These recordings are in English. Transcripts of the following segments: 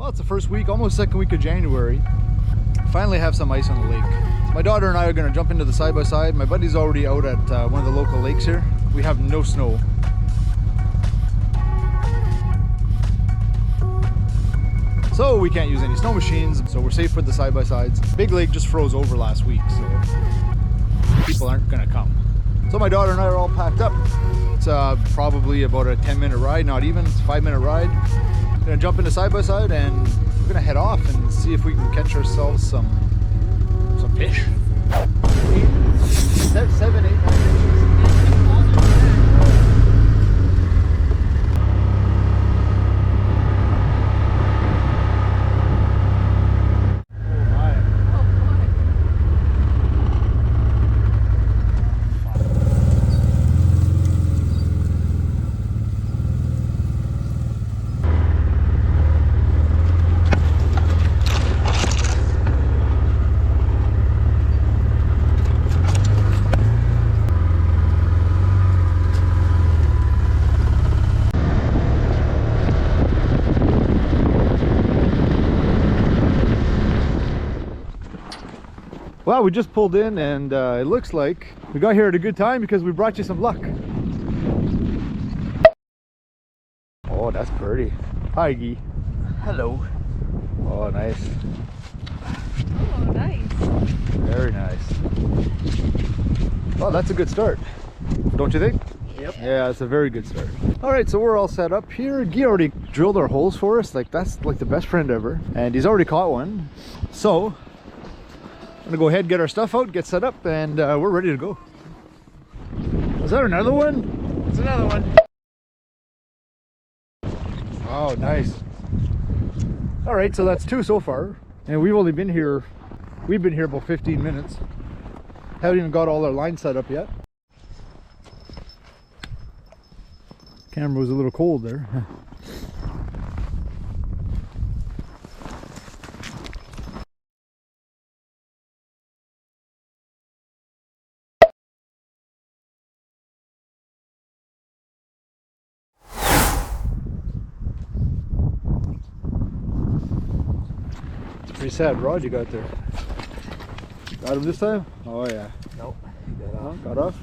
Well, it's the first week, almost second week of January. Finally have some ice on the lake. So my daughter and I are going to jump into the side-by-side. My buddy's already out at one of the local lakes here. We have no snow. So we can't use any snow machines, so we're safe with the side-by-sides. Big lake just froze over last week, so people aren't going to come. So my daughter and I are all packed up. It's probably about a 10-minute ride, not even. It's a 5-minute ride. Gonna jump into side-by-side and we're gonna head off and see if we can catch ourselves some fish. 7, 8, 9 inches. Well, we just pulled in and it looks like we got here at a good time because we brought you some luck. Oh, that's pretty. Hi, Guy. Hello. Oh, nice. Oh, nice. Very nice. Well, that's a good start, don't you think? Yep. Yeah, it's a very good start. All right, so we're all set up here. Guy already drilled our holes for us. Like, that's like the best friend ever. And he's already caught one. So I'm gonna go ahead, get our stuff out, get set up, and we're ready to go. Is that another one? It's another one. Oh, nice. All right, so that's 2 so far, and we've only been here. We've been here about 15 minutes. Haven't even got all our lines set up yet. Camera was a little cold there. Pretty sad rod you got there. Got him this time? Oh yeah. Nope. Got off?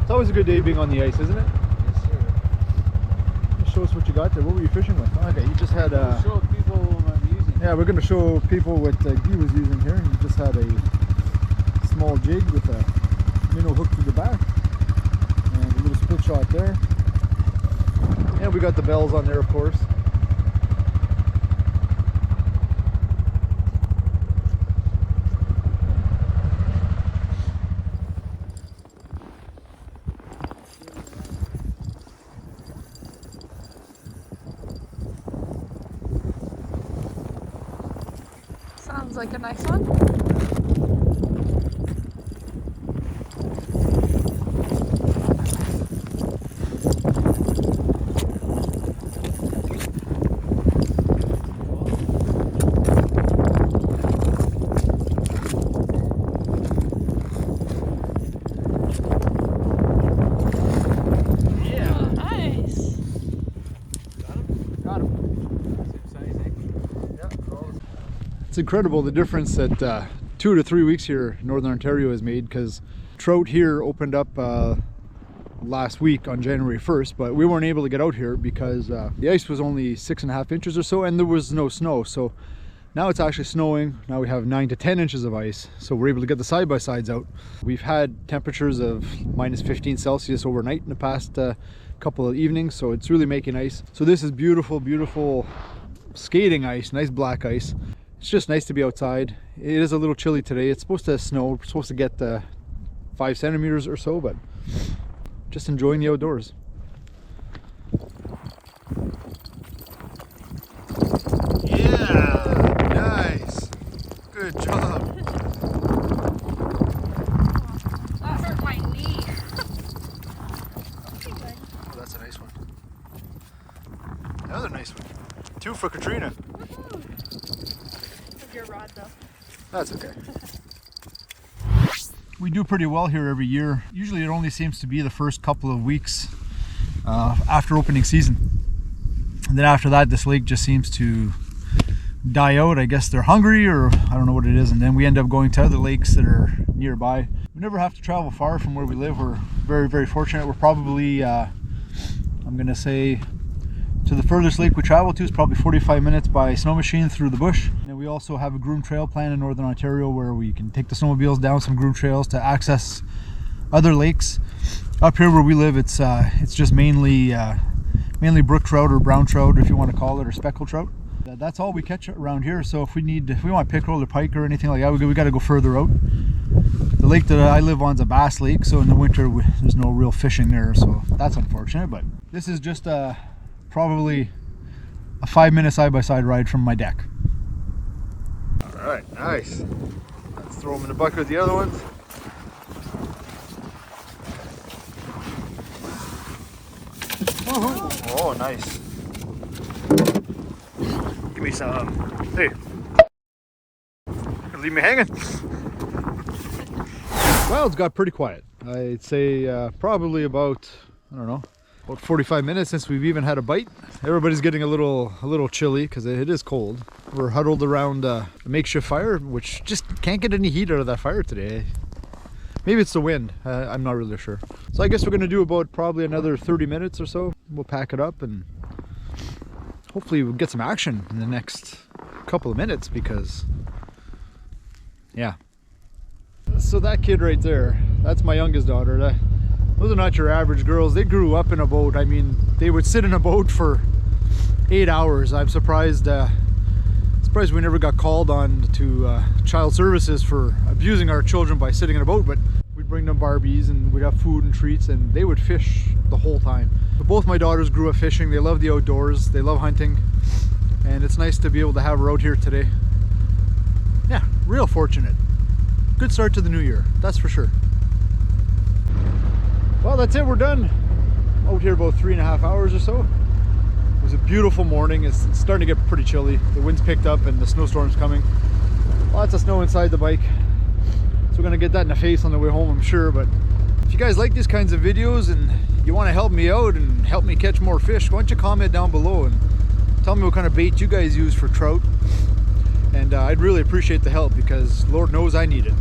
It's always a good day being on the ice, isn't it? Yes, sir. Show us what you got there. What were you fishing with? Okay, you just had a... Show people what I'm using. Yeah, we're going to show people what Guy was using here. He just had a small jig with a minnow hook through the back and a little split shot there. And we got the bells on there, of course. Sounds like a nice one. It's incredible the difference that 2 to 3 weeks here in Northern Ontario has made, because trout here opened up last week on January 1st, but we weren't able to get out here because the ice was only 6.5 inches or so and there was no snow. So now it's actually snowing. Now we have 9 to 10 inches of ice, so we're able to get the side-by-sides out. We've had temperatures of minus 15 Celsius overnight in the past couple of evenings, so it's really making ice. So this is beautiful, beautiful skating ice, nice black ice. It's just nice to be outside. It is a little chilly today. It's supposed to snow. We're supposed to get 5 centimeters or so, but just enjoying the outdoors. Yeah, nice. Good job. That hurt my knee. Oh, that's a nice one. Another nice one. 2 for Katrina. Your rod though. That's okay. We do pretty well here every year. Usually it only seems to be the first couple of weeks after opening season. And then after that, this lake just seems to die out. I guess they're hungry, or I don't know what it is. And then we end up going to other lakes that are nearby. We never have to travel far from where we live. We're very, very fortunate. We're probably, I'm gonna say, to the furthest lake we travel to is probably 45 minutes by snow machine through the bush. And we also have a groomed trail plan in Northern Ontario where we can take the snowmobiles down some groomed trails to access other lakes. Up here where we live, it's just mainly brook trout or brown trout, if you want to call it, or speckle trout. That's all we catch around here. So if we want pickerel or pike or anything like that, we got to go further out. The lake that I live on is a bass lake, so in the winter there's no real fishing there, so that's unfortunate. But this is just probably a 5-minute side-by-side ride from my deck. All right, nice. Let's throw them in the bucket with the other ones. Oh, nice. Give me some. Hey, leave me hanging. Well, it's got pretty quiet. I'd say probably about, I don't know, about 45 minutes since we've even had a bite. Everybody's getting a little chilly because it is cold. We're huddled around a makeshift fire, which just can't get any heat out of that fire today. Maybe it's the wind. I'm not really sure. So I guess we're going to do about probably another 30 minutes or so. We'll pack it up and hopefully we'll get some action in the next couple of minutes because, yeah. So that kid right there, that's my youngest daughter. Those are not your average girls. They grew up in a boat. I mean, they would sit in a boat for 8 hours. I'm surprised we never got called on to child services for abusing our children by sitting in a boat, but we'd bring them Barbies and we'd have food and treats and they would fish the whole time. But both my daughters grew up fishing. They love the outdoors. They love hunting. And it's nice to be able to have her out here today. Yeah, real fortunate. Good start to the new year, that's for sure. Well, that's it, we're done. Out here about 3.5 hours or so. It was a beautiful morning. It's starting to get pretty chilly. The wind's picked up and the snowstorm's coming. Lots of snow inside the bike. So we're gonna get that in the face on the way home, I'm sure. But if you guys like these kinds of videos and you wanna help me out and help me catch more fish, why don't you comment down below and tell me what kind of bait you guys use for trout. And I'd really appreciate the help because Lord knows I need it.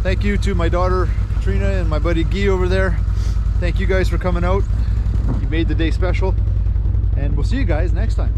Thank you to my daughter Katrina and my buddy Guy over there. Thank you guys for coming out. You made the day special. And we'll see you guys next time.